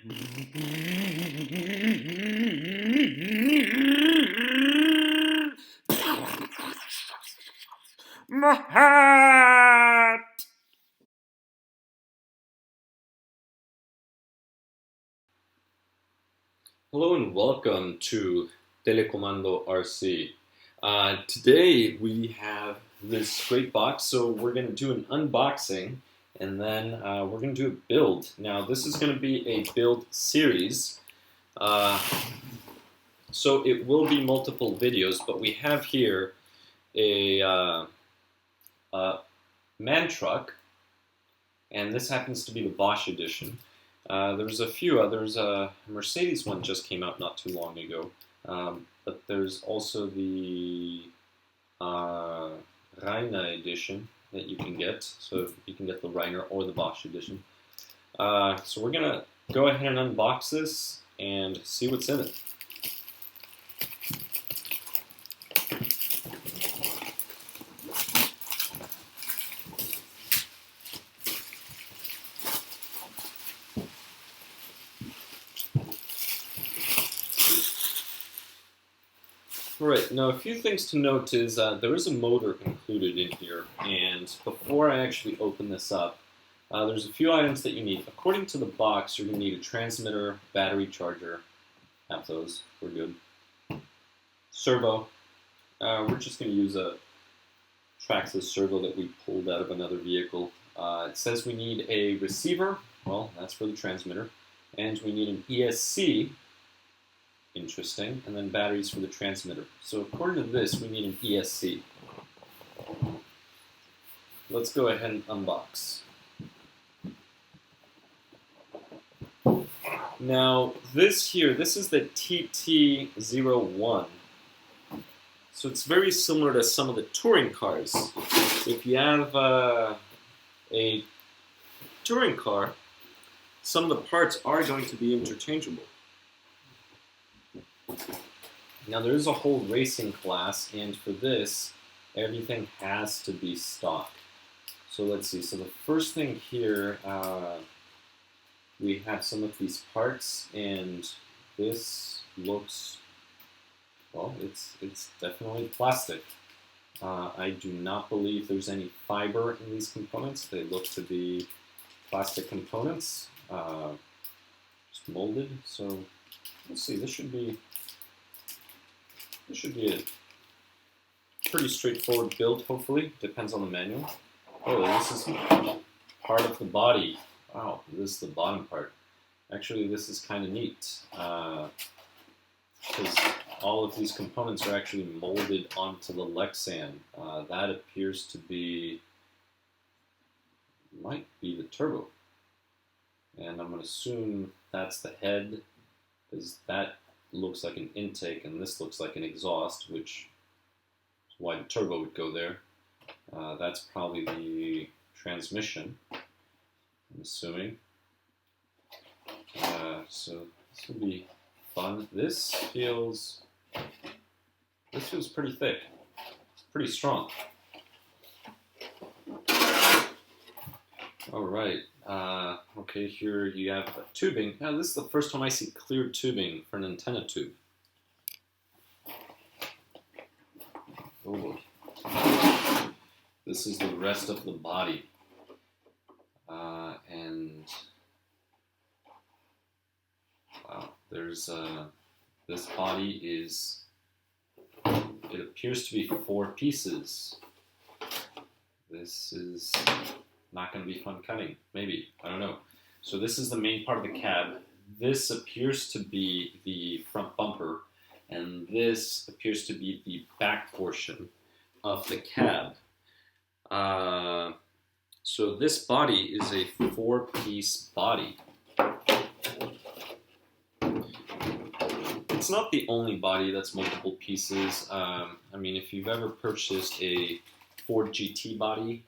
My hat! Hello and welcome to Telecomando RC. Today we have this great box, so we're going to do an unboxing and then we're going to do a build. Now this is going to be a build series, so it will be multiple videos, but we have here a man truck, and this happens to be the Bosch edition. There's a few others. A Mercedes one just came out not too long ago, but there's also the Rainer edition that you can get. So you can get the Rainer or the Bosch edition. So we're gonna go ahead and unbox this and see what's in it. Right, now a few things to note is there is a motor included in here, and before I actually open this up, there's a few items that you need. According to the box, you're going to need a transmitter, battery charger, have those, we're good. Servo, we're just going to use a Traxxas servo that we pulled out of another vehicle. It says we need a receiver, well, that's for the transmitter, and we need an ESC, interesting, and then batteries for the transmitter. So according to this, we need an ESC. Let's go ahead and unbox. Now this here, this is the TT01. So it's very similar to some of the touring cars. If you have a touring car, some of the parts are going to be interchangeable. Now there is a whole racing class, and for this, everything has to be stock. So let's see, so the first thing here, we have some of these parts, and this looks, well, it's definitely plastic. I do not believe there's any fiber in these components. They look to be plastic components, just molded. So let's see, this should be a pretty straightforward build, hopefully. Depends on the manual. Oh, this is part of the body. Wow, this is the bottom part. Actually, this is kind of neat, because all of these components are actually molded onto the Lexan. That appears to be, might be the turbo. And I'm going to assume that's the head, because that looks like an intake, and this looks like an exhaust, which is why the turbo would go there. That's probably the transmission, I'm assuming. So this will be fun. This feels pretty thick. It's pretty strong. All right. Okay, here you have a tubing. Now, this is the first time I see clear tubing for an antenna tube. Oh. This is the rest of the body. And wow, there's this body is, it appears to be 4 pieces. This is not going to be fun cutting, maybe, I don't know. So this is the main part of the cab. This appears to be the front bumper, and this appears to be the back portion of the cab. So this body is a 4-piece body. It's not the only body that's multiple pieces. I mean, if you've ever purchased a Ford GT body,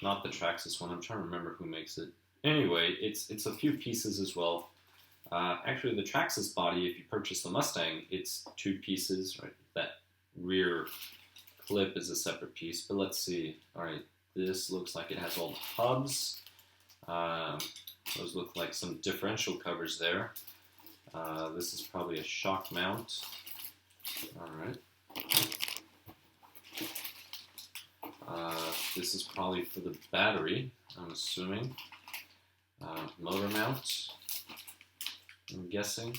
not the Traxxas one, I'm trying to remember who makes it. Anyway, it's a few pieces as well. Actually, the Traxxas body, if you purchase the Mustang, it's 2 pieces, right? That rear clip is a separate piece, but let's see. All right, this looks like it has all the hubs. Those look like some differential covers there. This is probably a shock mount. Alright. This is probably for the battery, I'm assuming. Motor mount, I'm guessing.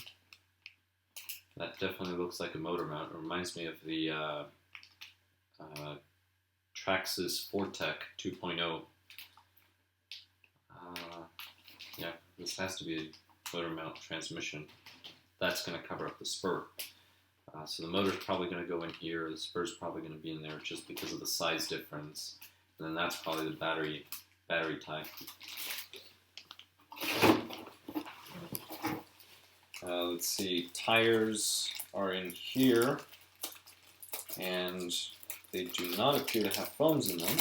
That definitely looks like a motor mount. It reminds me of the Traxxas Fortec 2.0. Yeah, this has to be a motor mount transmission. That's going to cover up the spur. So the motor's probably going to go in here. The spur's probably going to be in there just because of the size difference. And then that's probably the battery type. Let's see, tires are in here, and they do not appear to have foams in them.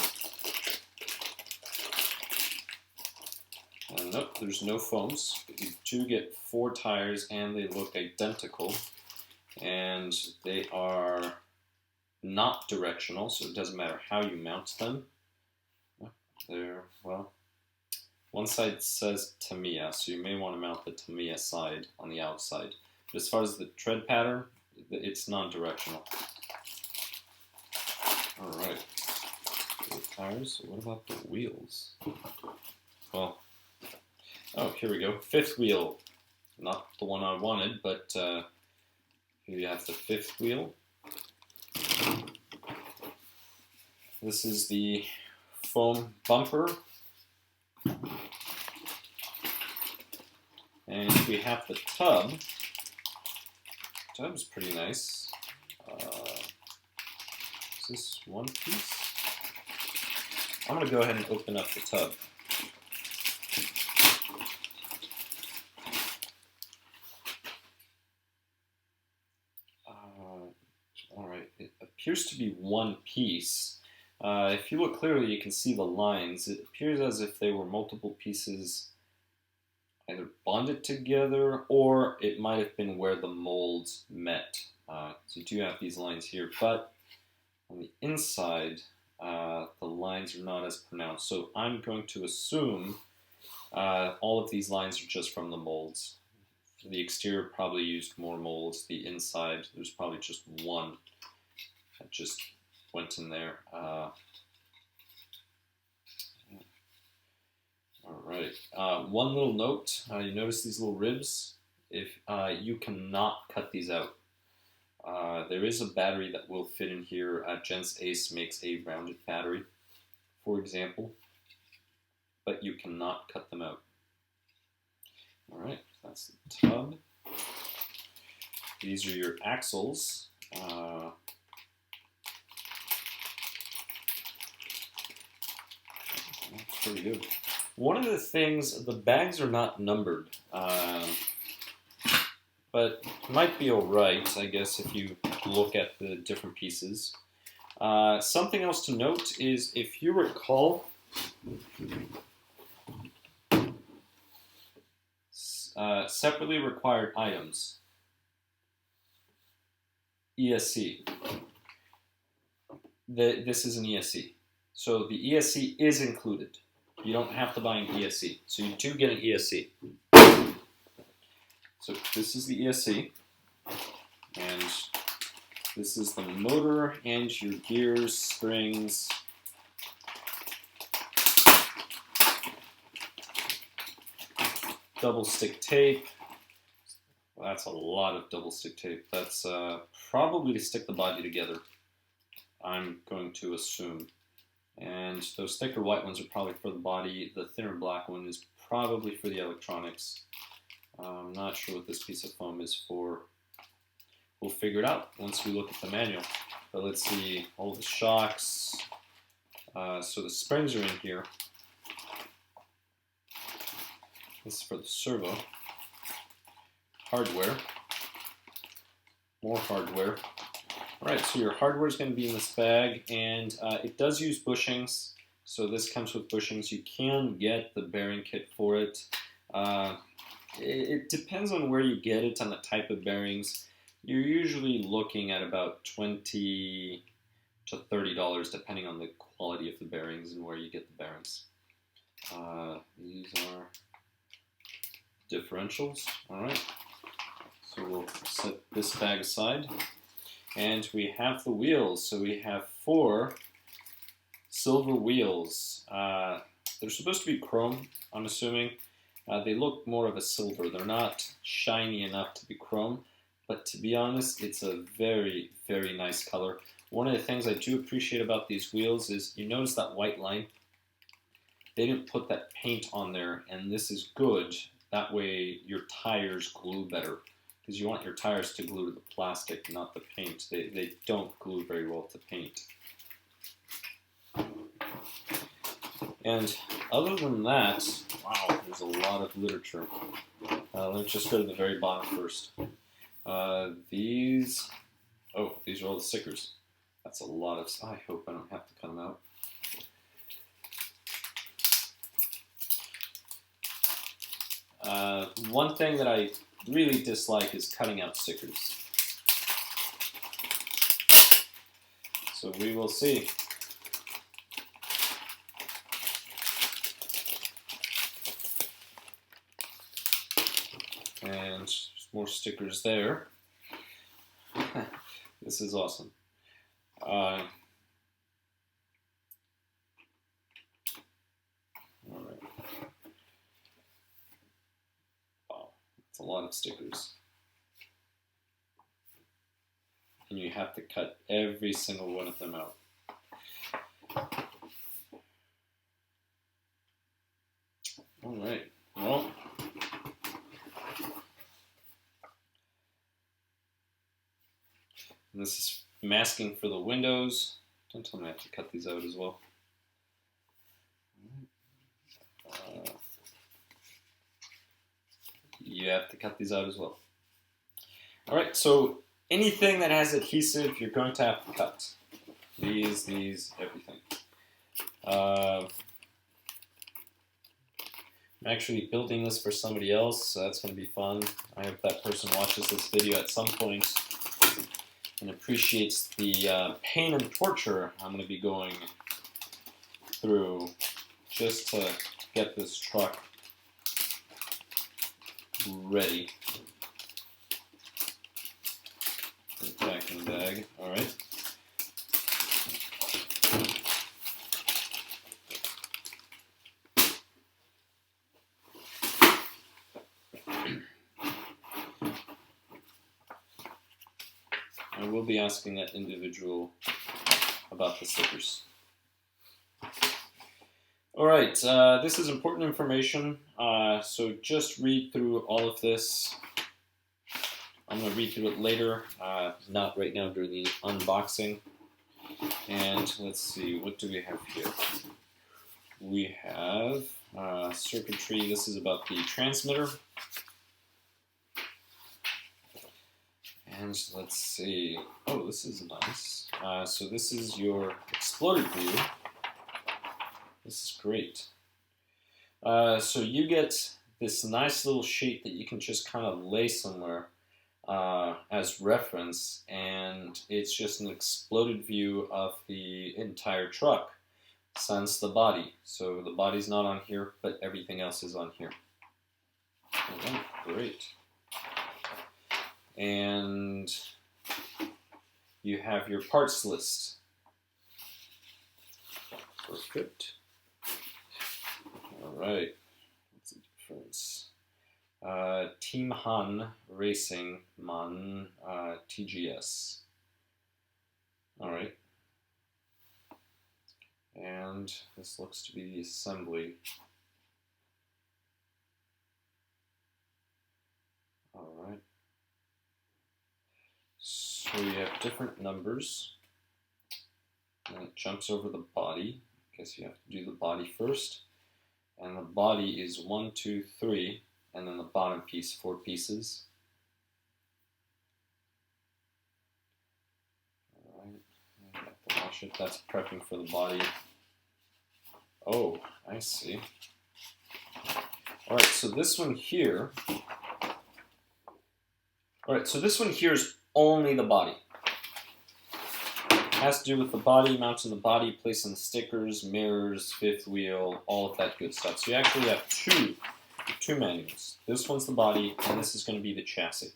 Nope, there's no foams, but you do get 4 tires, and they look identical, and they are not directional, so it doesn't matter how you mount them. They're, well, one side says Tamiya, so you may want to mount the Tamiya side on the outside. But as far as the tread pattern, it's non-directional. Alright. The tires, what about the wheels? Well, oh, here we go. 5th wheel. Not the one I wanted, but here you have the 5th wheel. This is the foam bumper. And we have the tub. The tub's pretty nice. Is this one piece? I'm going to go ahead and open up the tub. Alright, it appears to be one piece. If you look clearly, you can see the lines. It appears as if they were multiple pieces either bonded together, or it might have been where the molds met. So you do have these lines here, but on the inside, the lines are not as pronounced. So I'm going to assume all of these lines are just from the molds. The exterior probably used more molds. The inside, there's probably just one that just went in there. Alright, one little note, you notice these little ribs? If you cannot cut these out. There is a battery that will fit in here. Gents Ace makes a rounded battery, for example, but you cannot cut them out. Alright, that's the tub. These are your axles. That's pretty good. One of the things, the bags are not numbered, but might be alright, I guess, if you look at the different pieces. Something else to note is, if you recall, separately required items, ESC. This is an ESC. So the ESC is included. You don't have to buy an ESC. So you do get an ESC. So this is the ESC. And this is the motor and your gears, springs. Double stick tape. Well, that's a lot of double stick tape. That's probably to stick the body together, I'm going to assume. And those thicker white ones are probably for the body. The thinner black one is probably for the electronics. I'm not sure what this piece of foam is for. We'll figure it out once we look at the manual. But let's see, all the shocks. So the springs are in here. This is for the servo. Hardware. More hardware. Alright, so your hardware is going to be in this bag, and it does use bushings, so this comes with bushings. You can get the bearing kit for it. It depends on where you get it, on the type of bearings. You're usually looking at about $20 to $30, depending on the quality of the bearings and where you get the bearings. These are differentials. All right. So we'll set this bag aside. And we have the wheels. So we have 4 silver wheels. They're supposed to be chrome, I'm assuming. They look more of a silver. They're not shiny enough to be chrome. But to be honest, it's a very, very nice color. One of the things I do appreciate about these wheels is you notice that white line? They didn't put that paint on there, and this is good. That way your tires glue better, because you want your tires to glue to the plastic, not the paint. They don't glue very well to paint. And other than that, wow, there's a lot of literature. Let's just go to the very bottom first. These are all the stickers. That's a lot of, I hope I don't have to cut them out. One thing that I really dislike is cutting out stickers. So we will see. And there's more stickers there. This is awesome. All right. Wow, that's a lot of stickers. And you have to cut every single one of them out. All right. Well, and this is masking for the windows. Don't tell me I have to cut these out as well. You have to cut these out as well. All right, so anything that has adhesive, you're going to have to cut. These, everything. I'm actually building this for somebody else, so that's going to be fun. I hope that person watches this video at some point and appreciates the pain and torture I'm going to be going through just to get this truck ready. Put it back in the bag. All right. I will be asking that individual about the stickers. All right, this is important information, so just read through all of this. I'm going to read through it later, not right now during the unboxing. And let's see, what do we have here? We have circuitry. This is about the transmitter. And let's see. Oh, this is nice. So this is your exploded view. This is great. So you get this nice little sheet that you can just kind of lay somewhere as reference, and it's just an exploded view of the entire truck, sans the body. So the body's not on here, but everything else is on here. Okay, great. And you have your parts list. Perfect. All right. What's the difference? Team Hahn Racing Man TGS. All right. And this looks to be the assembly. All right. So you have different numbers, and it jumps over the body. I guess you have to do the body first, and the body is 1, 2, 3, and then the bottom piece 4 pieces. All right, I have to wash it. That's prepping for the body. Oh, I see. All right, so this one here. All right, so this one here is only the body. It has to do with the body, mounting the body, placing the stickers, mirrors, fifth wheel, all of that good stuff. So you actually have two manuals. This one's the body, and this is going to be the chassis.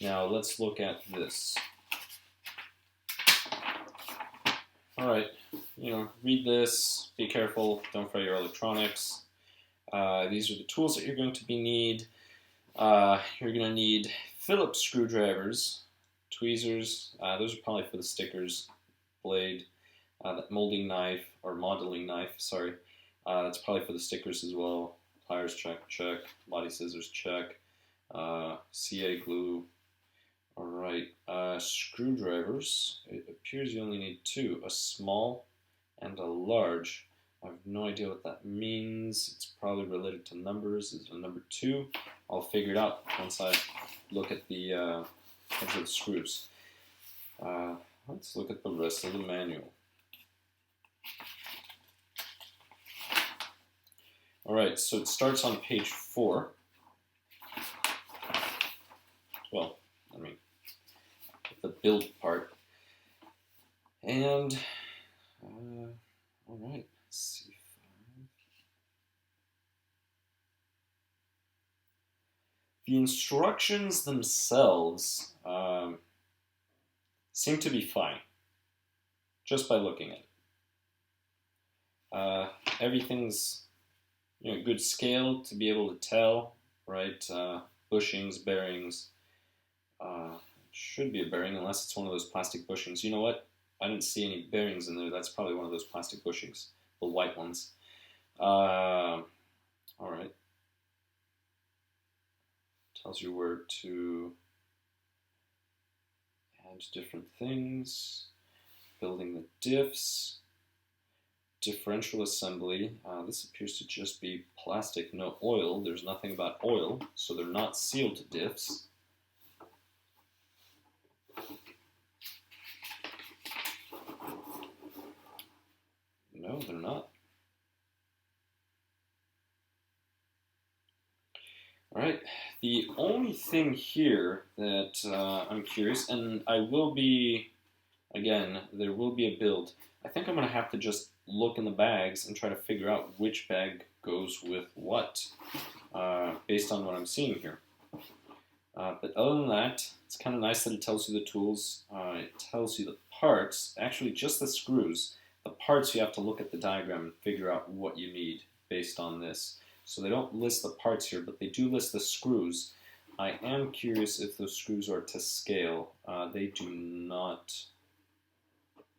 Now let's look at this. All right, read this. Be careful. Don't fry your electronics. These are the tools that you're going to need. You're going to need Phillips screwdrivers, tweezers. Those are probably for the stickers. Blade, that molding knife or modeling knife. Sorry, that's probably for the stickers as well. Pliers, check. Body scissors, check. CA glue. All right, screwdrivers. It appears you only need two: a small and a large. I have no idea what that means. It's probably related to numbers. Is it a number 2? I'll figure it out once I look at the heads of the screws. Let's look at the rest of the manual. All right, so it starts on page 4. Well, the build part. And, all right, let's see. The instructions themselves seem to be fine, just by looking at it. Everything's good scale to be able to tell, right? Bushings, bearings. Should be a bearing unless it's one of those plastic bushings. You know what? I didn't see any bearings in there. That's probably one of those plastic bushings, the white ones. All right. Tells you where to add different things. Building the diffs. Differential assembly. This appears to just be plastic, no oil. There's nothing about oil, so they're not sealed diffs. No, they're not. All right, the only thing here that I'm curious, and I will be, again, there will be a build. I think I'm going to have to just look in the bags and try to figure out which bag goes with what, based on what I'm seeing here. But other than that, it's kind of nice that it tells you the tools. It tells you the parts, actually just the screws. The parts, you have to look at the diagram and figure out what you need based on this. So they don't list the parts here, but they do list the screws. I am curious if those screws are to scale. They do not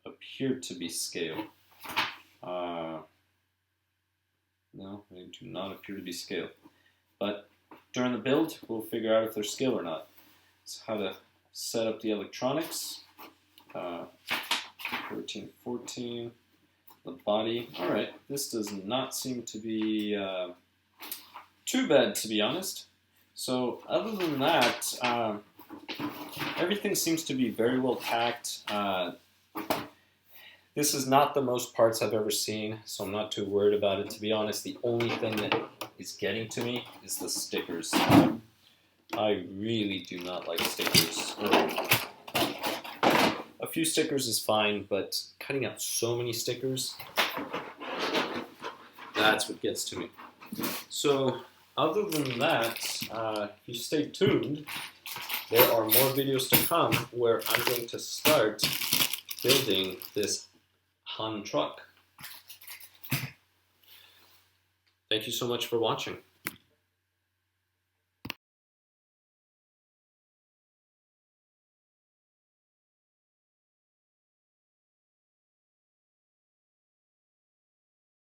appear to be scale. No, they do not appear to be scale. But during the build, we'll figure out if they're scale or not. So how to set up the electronics. 13, 14, the body. All right, this does not seem to be too bad, to be honest. So other than that, everything seems to be very well packed. This is not the most parts I've ever seen, so I'm not too worried about it. To be honest, the only thing that is getting to me is the stickers. I really do not like stickers. A few stickers is fine, but cutting out so many stickers, that's what gets to me. So other than that, if you stay tuned, there are more videos to come where I'm going to start building this Hahn truck. Thank you so much for watching.